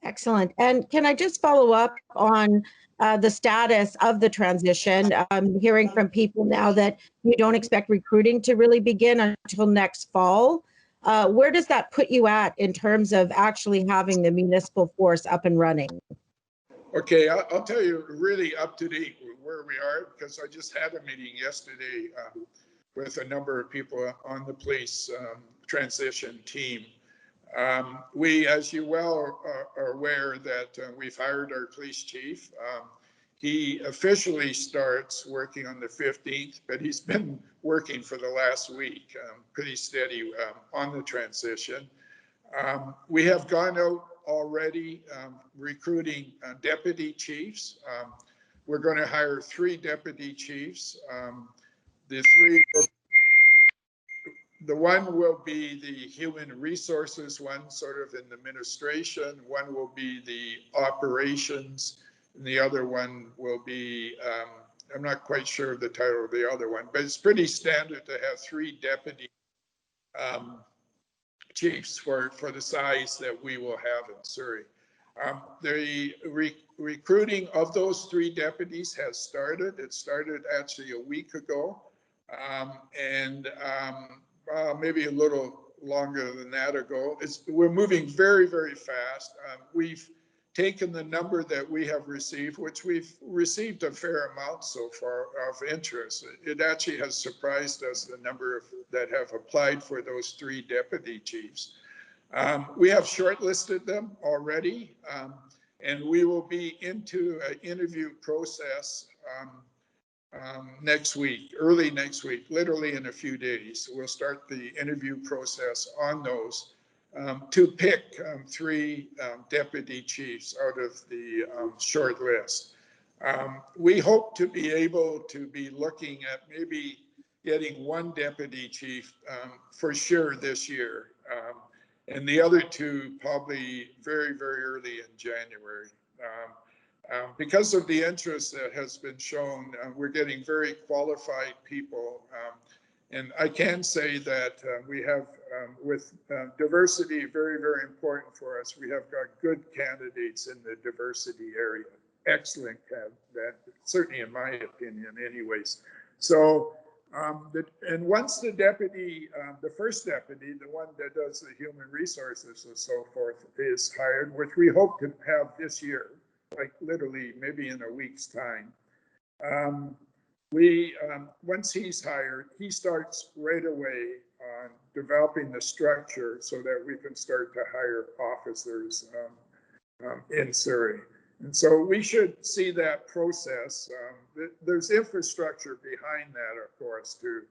Excellent. And can I just follow up on the status of the transition? I'm hearing from people now that you don't expect recruiting to really begin until next fall. Where does that put you at in terms of actually having the municipal force up and running? Okay, I'll tell you really up to date where we are, because I just had a meeting yesterday with a number of people on the police transition team. We, as you well are aware, that we've hired our police chief. He officially starts working on the 15th, but he's been working for the last week, pretty steady on the transition. We have gone out already recruiting deputy chiefs. We're going to hire 3 deputy chiefs. The one will be the human resources one, sort of in the administration. One will be the operations, and the other one will be, I'm not quite sure of the title of the other one, but it's pretty standard to have 3 deputy chiefs for the size that we will have in Surrey. The recruiting of those 3 deputies has started. It started actually a week ago, maybe a little longer than that ago. We're moving very, very fast. We've taken the number that we have received, which we've received a fair amount so far of interest. It actually has surprised us, the number that have applied for those 3 deputy chiefs. We have shortlisted them already, and we will be into an interview process next week, early next week, literally in a few days. We'll start the interview process on those to pick 3 deputy chiefs out of the short list. We hope to be able to be looking at maybe getting 1 deputy chief for sure this year, and the other 2 probably very, very early in January. Because of the interest that has been shown, we're getting very qualified people. And I can say that we have, with diversity, very, very important for us, we have got good candidates in the diversity area. Excellent, certainly in my opinion anyways. So, and once the deputy, the first deputy, the one that does the human resources and so forth, is hired, which we hope to have this year, like literally maybe in a week's time. Once he's hired, he starts right away on developing the structure so that we can start to hire officers in Surrey. And so we should see that process. There's infrastructure behind that, of course, to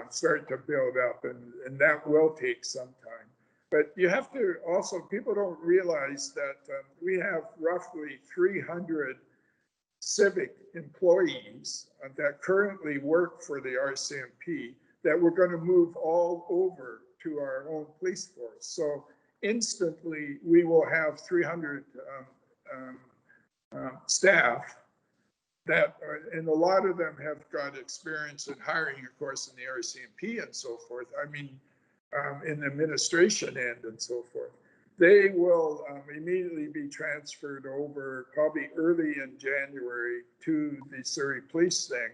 start to build up, and that will take some time. But you have to also, people don't realize that we have roughly 300 civic employees that currently work for the RCMP that we're going to move all over to our own police force. So instantly we will have 300 staff that are, and a lot of them have got experience in hiring, of course, in the RCMP and so forth. I mean, in the administration end and so forth. They will immediately be transferred over probably early in January to the Surrey Police thing.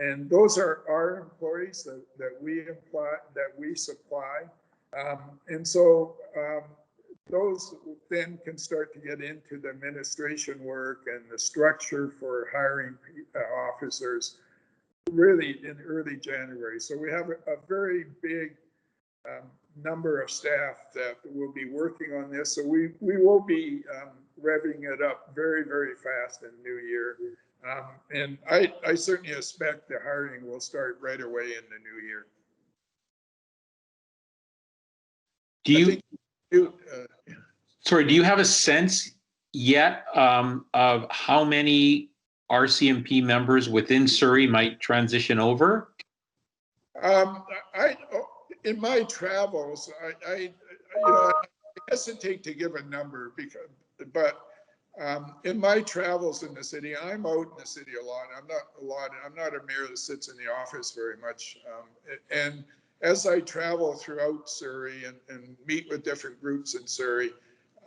And those are our employees that we supply. And so those then can start to get into the administration work and the structure for hiring officers really in early January. So we have a very big number of staff that will be working on this. So we will be revving it up very, very fast in the new year. And I certainly expect the hiring will start right away in the new year. Do you have a sense yet of how many RCMP members within Surrey might transition over? In my travels, I hesitate to give a number but in my travels in the city, I'm out in the city a lot. I'm not a mayor that sits in the office very much. And as I travel throughout Surrey and meet with different groups in Surrey,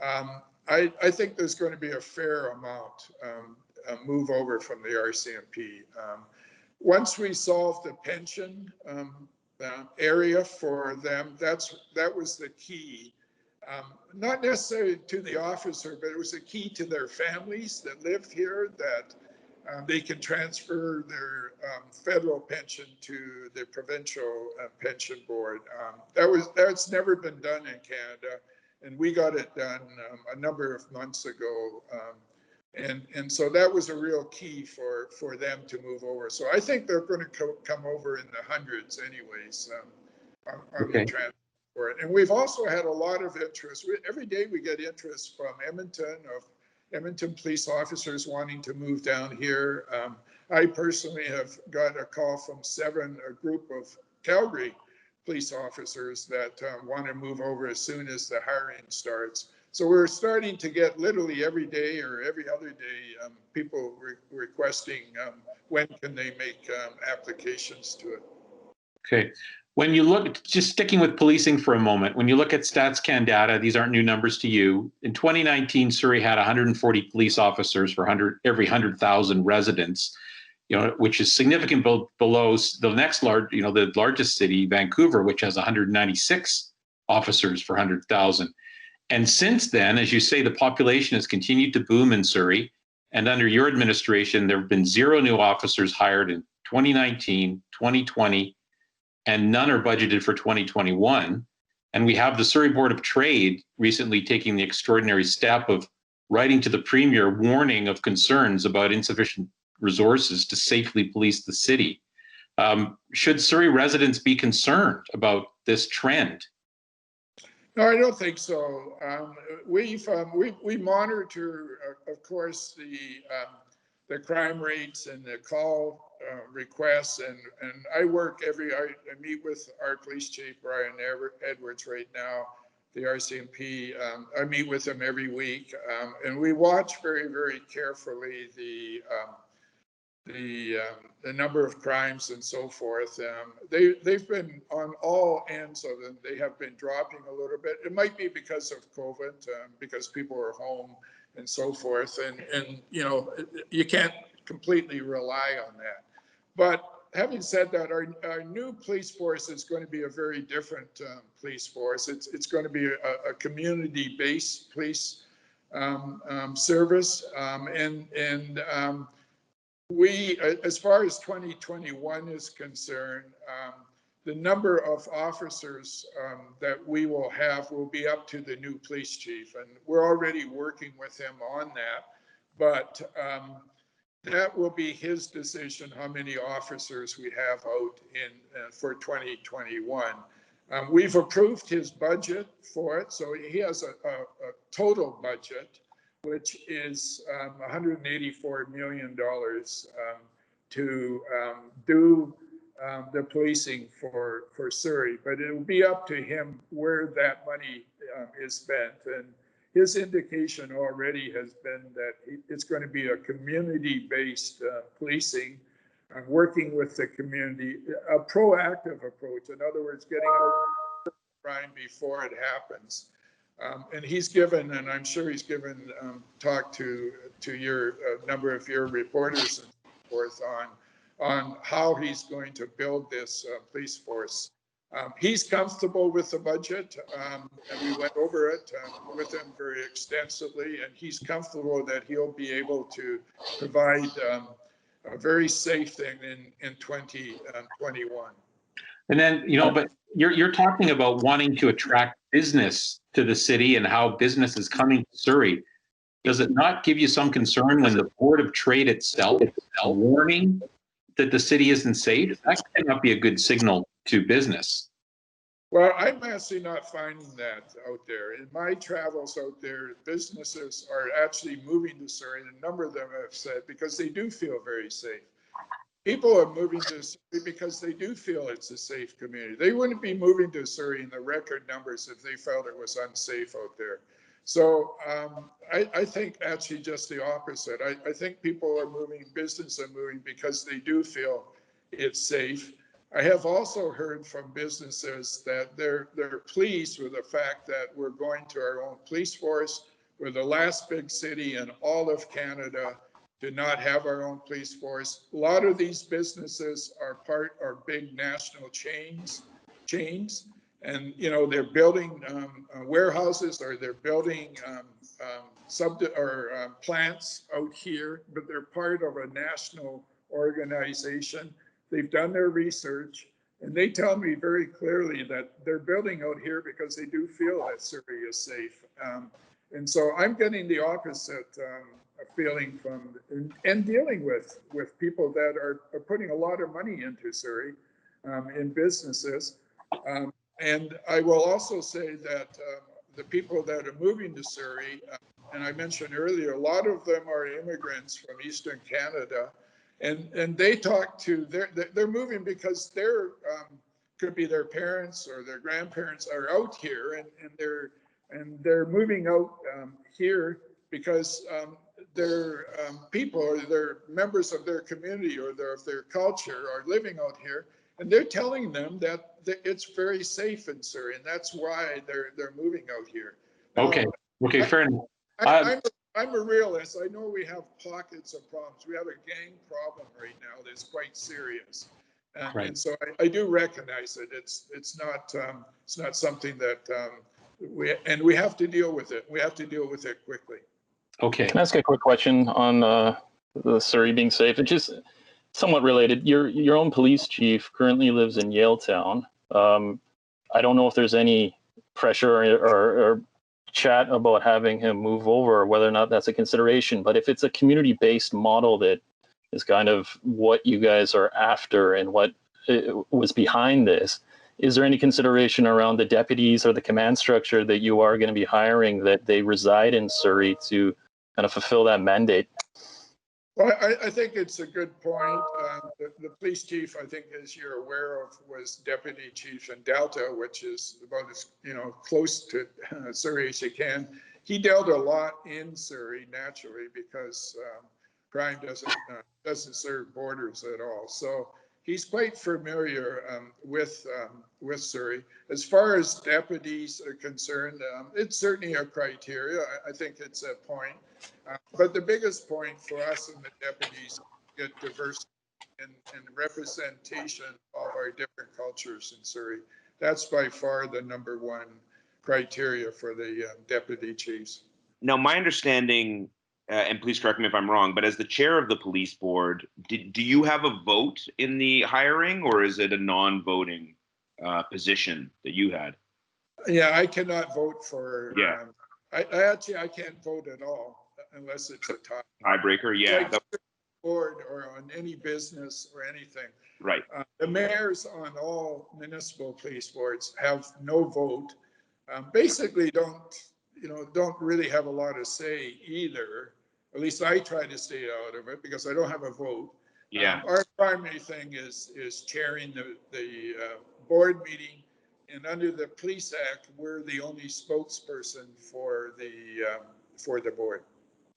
I think there's going to be a fair amount move over from the RCMP. Once we solve the pension area for them, that was the key. Not necessarily to the officer, but it was a key to their families that lived here, that they can transfer their federal pension to the provincial pension board. That's never been done in Canada, and we got it done a number of months ago. And so that was a real key for them to move over. So I think they're going to come over in the hundreds anyways on the transport. And we've also had a lot of interest. Every day we get interest from Edmonton police officers wanting to move down here. I personally have got a call from a group of Calgary police officers that want to move over as soon as the hiring starts. So we're starting to get literally every day or every other day people requesting when can they make applications to it. Okay. When you look, just sticking with policing for a moment, when you look at StatsCan data, these aren't new numbers to you. In 2019, Surrey had 140 police officers for every 100,000 residents, which is significant below the next the largest city, Vancouver, which has 196 officers for 100,000. And since then, as you say, the population has continued to boom in Surrey. And under your administration, there have been 0 new officers hired in 2019, 2020, and none are budgeted for 2021. And we have the Surrey Board of Trade recently taking the extraordinary step of writing to the Premier warning of concerns about insufficient resources to safely police the city. Should Surrey residents be concerned about this trend? No, I don't think so. We monitor, of course, the crime rates and the call requests, and I meet with our police chief Brian Edwards right now, the RCMP. I meet with him every week, and we watch very, very carefully the number of crimes and so forth. They've been on all ends of them. They have been dropping a little bit. It might be because of COVID, because people are home and so forth. And you can't completely rely on that. But having said that, our new police force is going to be a very different police force. It's going to be a community-based police service, we, as far as 2021 is concerned, the number of officers that we will have will be up to the new police chief, and we're already working with him on that. But that will be his decision how many officers we have out in for 2021. We've approved his budget for it, so he has a total budget which is $184 million to do the policing for Surrey, but it will be up to him where that money is spent. And his indication already has been that it's going to be a community-based policing, working with the community, a proactive approach. In other words, getting out crime before it happens. And he's given, and I'm sure he's given talk to your number of your reporters and so forth on how he's going to build this police force. He's comfortable with the budget, and we went over it with him very extensively, and he's comfortable that he'll be able to provide a very safe thing in 2021. And then, but you're talking about wanting to attract business to the city and how business is coming to Surrey. Does it not give you some concern when the Board of Trade itself is warning that the city isn't safe? That cannot be a good signal to business. Well, I'm actually not finding that out there. In my travels out there, businesses are actually moving to Surrey. A number of them have said because they do feel very safe. People are moving to Surrey because they do feel it's a safe community. They wouldn't be moving to Surrey in the record numbers if they felt it was unsafe out there. So I think actually just the opposite. I think people are moving, business are moving because they do feel it's safe. I have also heard from businesses that they're pleased with the fact that we're going to our own police force. We're the last big city in all of Canada to not have our own police force. A lot of these businesses are big national chains, and they're building warehouses, or they're building plants out here, but they're part of a national organization. They've done their research, and they tell me very clearly that they're building out here because they do feel that Surrey is safe. And so I'm getting the opposite feeling from and dealing with people that are putting a lot of money into Surrey in businesses. And I will also say that the people that are moving to Surrey, and I mentioned earlier, a lot of them are immigrants from Eastern Canada, and they talk to they're moving because they're could be their parents or their grandparents are out here, and they're moving out here because their people or their members of their community or of their culture are living out here, and they're telling them that it's very safe in Surrey, and that's why they're moving out here. Okay. Okay. Fair enough. I'm a realist. I know we have pockets of problems. We have a gang problem right now that's quite serious, Right. and so I do recognize it. It's not something that we have to deal with it. We have to deal with it quickly. Okay. Can I ask a quick question on the Surrey being safe? It's just somewhat related. Your own police chief currently lives in Yaletown. I don't know if there's any pressure or chat about having him move over, or whether or not that's a consideration. But if it's a community-based model that is kind of what you guys are after and what was behind this, is there any consideration around the deputies or the command structure that you are going to be hiring, that they reside in Surrey to kind of fulfill that mandate? Well, I think it's a good point. The police chief, I think, as you're aware of, was deputy chief in Delta, which is about as close to Surrey as you can. He dealt a lot in Surrey naturally because crime doesn't serve borders at all. So he's quite familiar with Surrey. As far as deputies are concerned, it's certainly a criteria. I think it's a point. But the biggest point for us and the deputies is to get diversity and representation of our different cultures in Surrey. That's by far the number one criteria for the deputy chiefs. Now, my understanding, and please correct me if I'm wrong, but as the chair of the police board, do you have a vote in the hiring, or is it a non-voting position that you had? Yeah, I cannot vote for. Yeah. I can't vote at all unless it's a tiebreaker. Yeah. Like board or on any business or anything. Right. The mayors on all municipal police boards have no vote. Basically, don't really have a lot of say either. At least I try to stay out of it because I don't have a vote. Yeah. Our primary thing is chairing the board meeting, and under the Police Act, we're the only spokesperson for the board.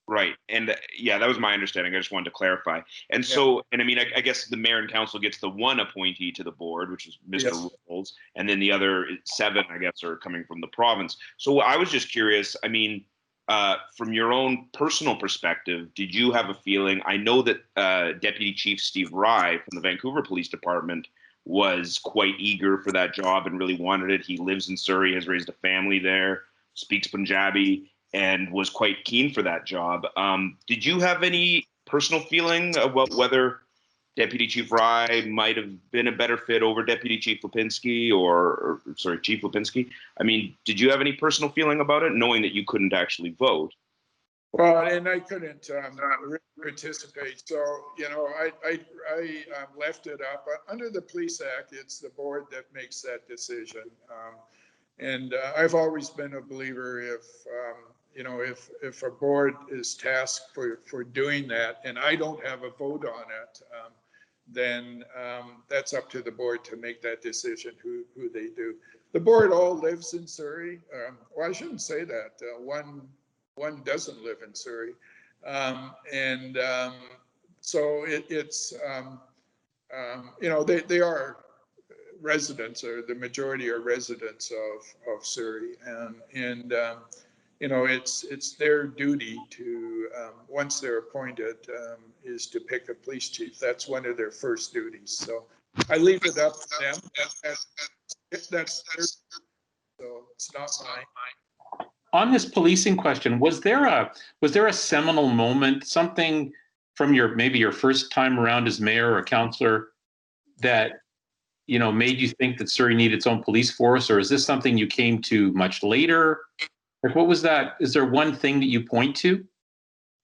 Right. And yeah, that was my understanding. I just wanted to clarify. And so, and I mean, I guess the mayor and council gets the one appointee to the board, which is Mr. Rolls, and then the other 7, I guess, are coming from the province. So I was just curious, I mean, from your own personal perspective, did you have a feeling? I know that Deputy Chief Steve Rye from the Vancouver Police Department was quite eager for that job and really wanted it. He lives in Surrey, has raised a family there, speaks Punjabi, and was quite keen for that job. Did you have any personal feeling about whether Deputy Chief Rye might have been a better fit over Deputy Chief Lipinski or Chief Lipinski? I mean, did you have any personal feeling about it, knowing that you couldn't actually vote? Well, and I couldn't participate. So, I left it up. Under the Police Act, it's the board that makes that decision. And I've always been a believer if a board is tasked for doing that and I don't have a vote on it, then that's up to the board to make that decision who they do. The board all lives in Surrey. Well, I shouldn't say that. One doesn't live in Surrey. So they are residents, or the majority are residents of Surrey. you know, it's their duty to, once they're appointed, is to pick a police chief. That's one of their first duties. So I leave it up to them. That's their, so it's not mine. On this policing question, was there a seminal moment, something from maybe your first time around as mayor or councillor that, you know, made you think that Surrey needed its own police force, or is this something you came to much later? Like, what was that? Is there one thing that you point to?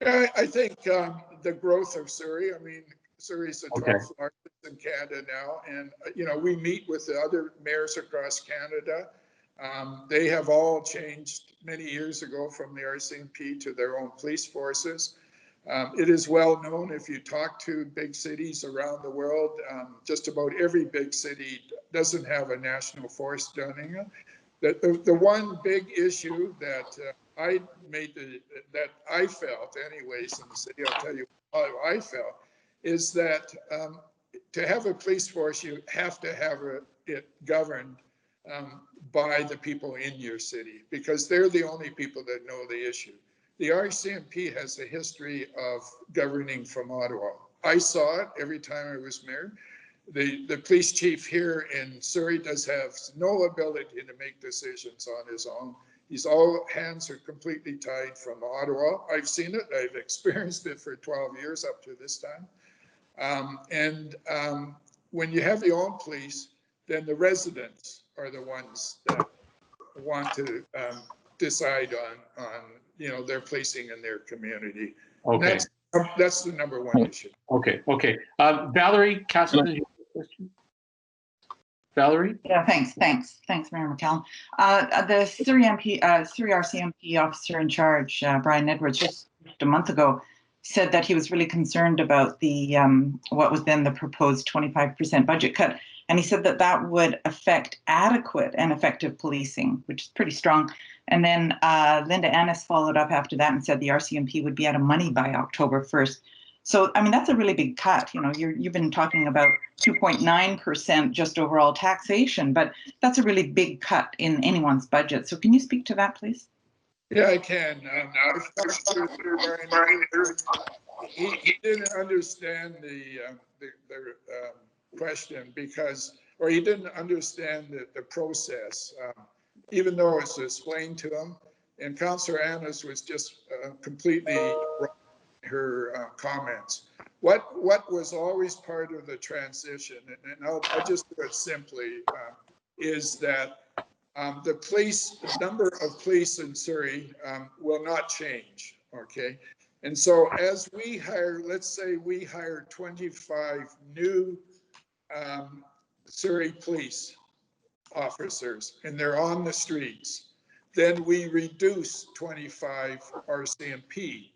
I think the growth of Surrey. I mean, Surrey's the 12th largest in Canada now, and you know, we meet with the other mayors across Canada. They have all changed many years ago from the RCMP to their own police forces. It is well known, if you talk to big cities around the world, just about every big city doesn't have a national force running it. The one big issue that that I felt anyways in the city, I'll tell you how I felt, is that to have a police force, you have to have it governed by the people in your city, because they're the only people that know the issue. The RCMP has a history of governing from Ottawa. I saw it every time I was mayor. The police chief here in Surrey does have no ability to make decisions on his own. All hands are completely tied from Ottawa. I've seen it. I've experienced it for 12 years up to this time. When you have your own police, then the residents are the ones that want to decide on you know, their policing in their community. Okay. That's the number one issue. Okay. Valerie Cassidy, Valerie? Yeah, thanks, Mayor McCallum. The Surrey RCMP officer in charge, Brian Edwards, just a month ago, said that he was really concerned about the what was then the proposed 25% budget cut, and he said that that would affect adequate and effective policing, which is pretty strong. And then Linda Annis followed up after that and said the RCMP would be out of money by October 1st. So, I mean, that's a really big cut. You know, you've been talking about 2.9% just overall taxation, but that's a really big cut in anyone's budget. So can you speak to that, please? Yeah, I can. He didn't understand the question because, or he didn't understand the process, even though it's explained to him. And Councillor Annis was just completely wrong in her comments. What was always part of the transition, and I'll just do it simply, is that the number of police in Surrey will not change, okay? And so as we hire, let's say we hire 25 new Surrey police officers and they're on the streets, then we reduce 25 RCMP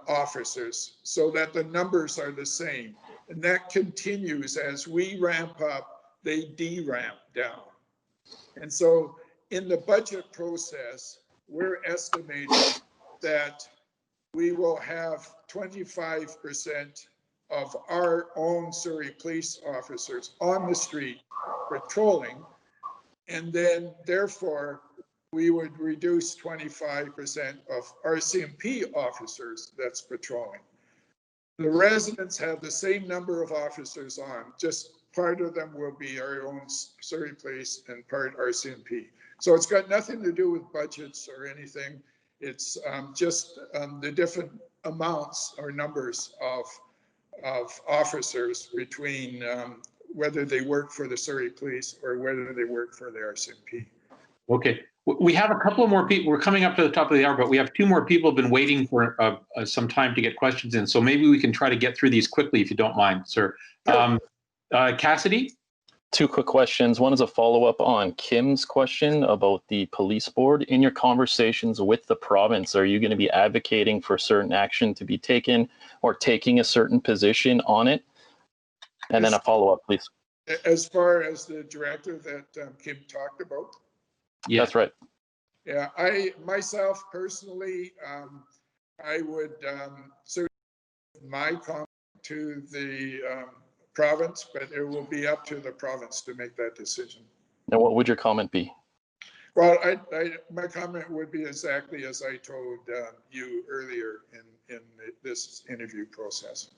officers so that the numbers are the same. And that continues as we ramp up, they de-ramp down. And so in the budget process, we're estimating that we will have 25% of our own Surrey police officers on the street patrolling. And then therefore, we would reduce 25% of RCMP officers that's patrolling. The residents have the same number of officers on, just part of them will be our own Surrey police and part RCMP. So it's got nothing to do with budgets or anything. It's just the different amounts or numbers of officers between whether they work for the Surrey police or whether they work for the RCMP. Okay, we have a couple more people. We're coming up to the top of the hour, but we have two more people who've been waiting for some time to get questions in. So maybe we can try to get through these quickly if you don't mind, sir. Sure. Cassidy? Two quick questions. One is a follow-up on Kim's question about the police board. In your conversations with the province, are you going to be advocating for certain action to be taken or taking a certain position on it? And then a follow-up, please. As far as the director that Kim talked about? Yeah, that's right. Yeah, I myself personally, I would certainly my comment to the province, but it will be up to the province to make that decision. And what would your comment be? Well, my comment would be exactly as I told you earlier in this interview process.